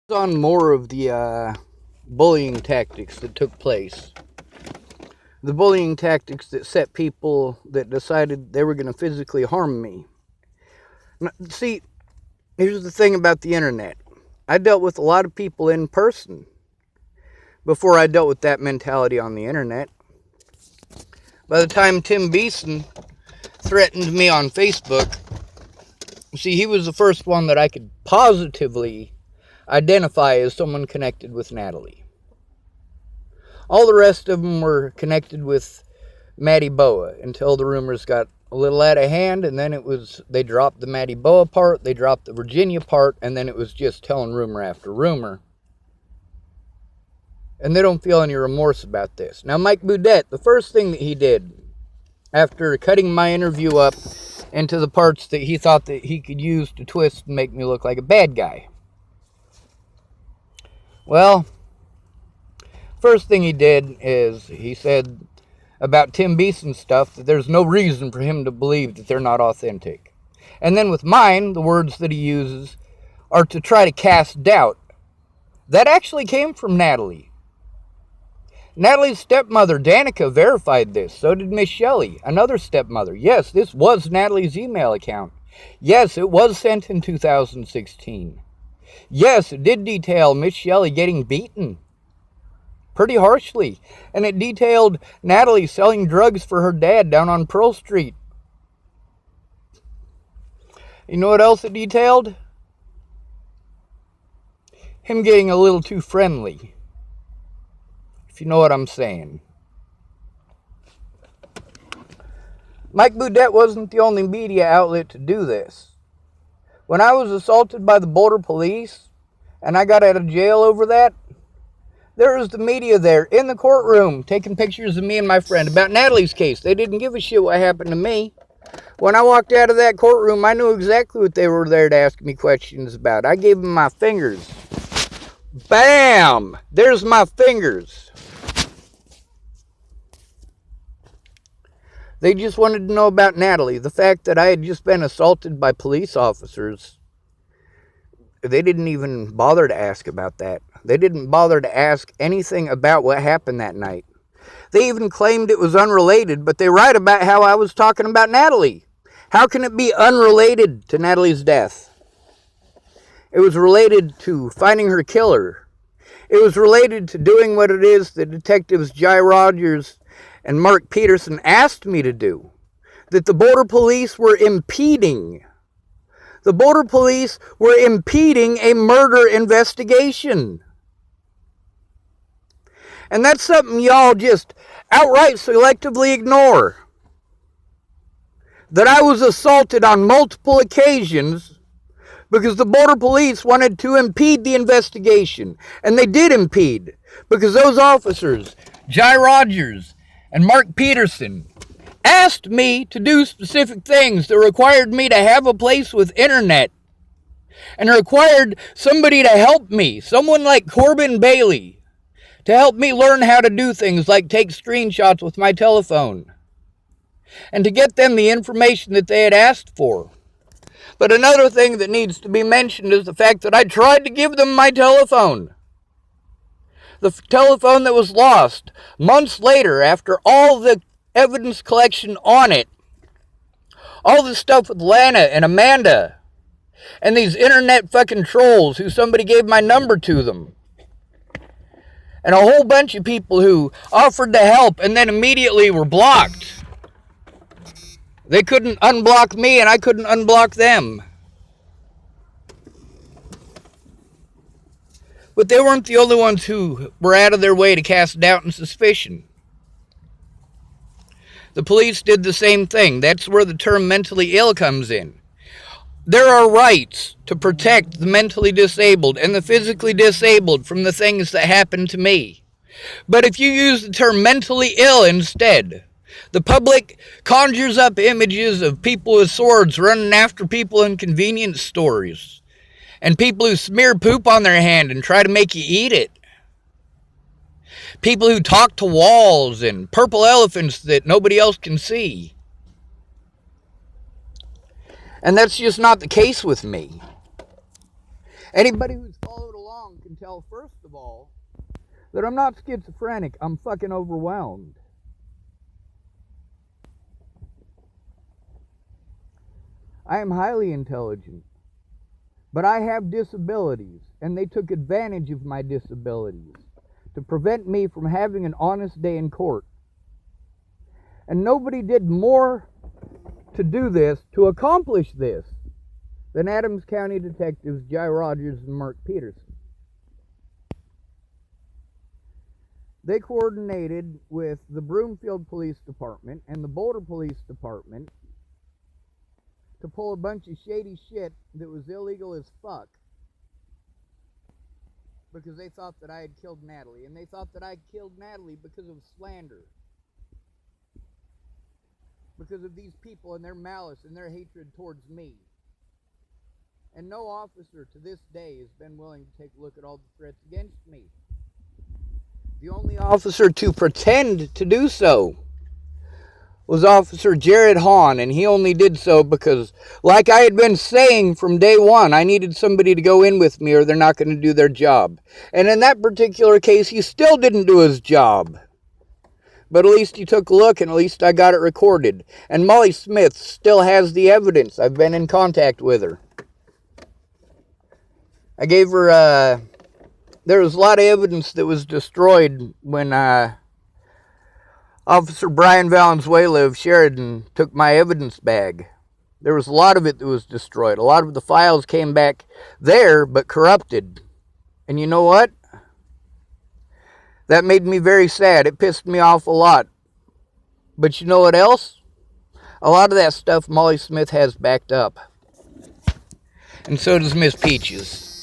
On more of the bullying tactics that took place. The bullying tactics that set people that decided they were going to physically harm me. Now, see, here's the thing about the internet. I dealt with a lot of people in person before I dealt with that mentality on the internet. By the time Tim Beeson threatened me on Facebook, see, he was the first one that I could positively identify as someone connected with Natalie. All the rest of them were connected with Maddie Boa until the rumors got a little out of hand, and then they dropped the Maddie Boa part, they dropped the Virginia part, and then it was just telling rumor after rumor. And they don't feel any remorse about this. Now, Mike Boudet, the first thing that he did after cutting my interview up into the parts that he thought that he could use to twist and make me look like a bad guy. Well, first thing he did is he said about Tim Beeson's stuff that there's no reason for him to believe that they're not authentic. And then with mine, the words that he uses are to try to cast doubt. That actually came from Natalie. Natalie's stepmother, Danica, verified this. So did Miss Shelley, another stepmother. Yes, this was Natalie's email account. Yes, it was sent in 2016. Yes, it did detail Miss Shelley getting beaten pretty harshly. And it detailed Natalie selling drugs for her dad down on Pearl Street. You know what else it detailed? Him getting a little too friendly. If you know what I'm saying. Mike Boudet wasn't the only media outlet to do this. When I was assaulted by the Boulder police, and I got out of jail over that, there was the media there in the courtroom taking pictures of me and my friend about Natalie's case. They didn't give a shit what happened to me. When I walked out of that courtroom, I knew exactly what they were there to ask me questions about. I gave them my fingers. Bam! There's my fingers. They just wanted to know about Natalie. The fact that I had just been assaulted by police officers, they didn't even bother to ask about that. They didn't bother to ask anything about what happened that night. They even claimed it was unrelated, but they write about how I was talking about Natalie. How can it be unrelated to Natalie's death? It was related to finding her killer. It was related to doing what it is that detectives Jai Rogers and Mark Peterson asked me to do. That the Boulder police were impeding. The Boulder police were impeding a murder investigation. And that's something y'all just outright selectively ignore. That I was assaulted on multiple occasions because the Boulder police wanted to impede the investigation. And they did impede. Because those officers, Jai Rogers and Mark Peterson, asked me to do specific things that required me to have a place with internet. And required somebody to help me. Someone like Corbin Bailey. To help me learn how to do things like take screenshots with my telephone. And to get them the information that they had asked for. But another thing that needs to be mentioned is the fact that I tried to give them my telephone. The telephone that was lost months later after all the evidence collection on it. All the stuff with Lana and Amanda. And these internet fucking trolls who somebody gave my number to them. And a whole bunch of people who offered to help and then immediately were blocked. They couldn't unblock me and I couldn't unblock them. But they weren't the only ones who were out of their way to cast doubt and suspicion. The police did the same thing. That's where the term mentally ill comes in. There are rights to protect the mentally disabled and the physically disabled from the things that happen to me. But if you use the term mentally ill instead, the public conjures up images of people with swords running after people in convenience stores. And people who smear poop on their hand and try to make you eat it. People who talk to walls and purple elephants that nobody else can see. And that's just not the case with me. Anybody who's followed along can tell, first of all, that I'm not schizophrenic. I'm fucking overwhelmed. I am highly intelligent. But I have disabilities, and they took advantage of my disabilities to prevent me from having an honest day in court. And nobody did more to do this, to accomplish this, than Adams County detectives Jai Rogers and Mark Peterson. They coordinated with the Broomfield Police Department and the Boulder Police Department to pull a bunch of shady shit that was illegal as fuck, because they thought that I had killed Natalie, and they thought that I killed Natalie because of slander, because of these people and their malice and their hatred towards me. And no officer to this day has been willing to take a look at all the threats against me. The only officer to pretend to do so was Officer Jared Hahn, and he only did so because, like I had been saying from day one, I needed somebody to go in with me or they're not going to do their job. And in that particular case, he still didn't do his job. But at least he took a look, and at least I got it recorded. And Molly Smith still has the evidence. I've been in contact with her. I gave her, there was a lot of evidence that was destroyed when, Officer Brian Valenzuela of Sheridan took my evidence bag. There was a lot of it that was destroyed. A lot of the files came back there, but corrupted. And you know what? That made me very sad. It pissed me off a lot. But you know what else? A lot of that stuff Molly Smith has backed up. And so does Miss Peaches.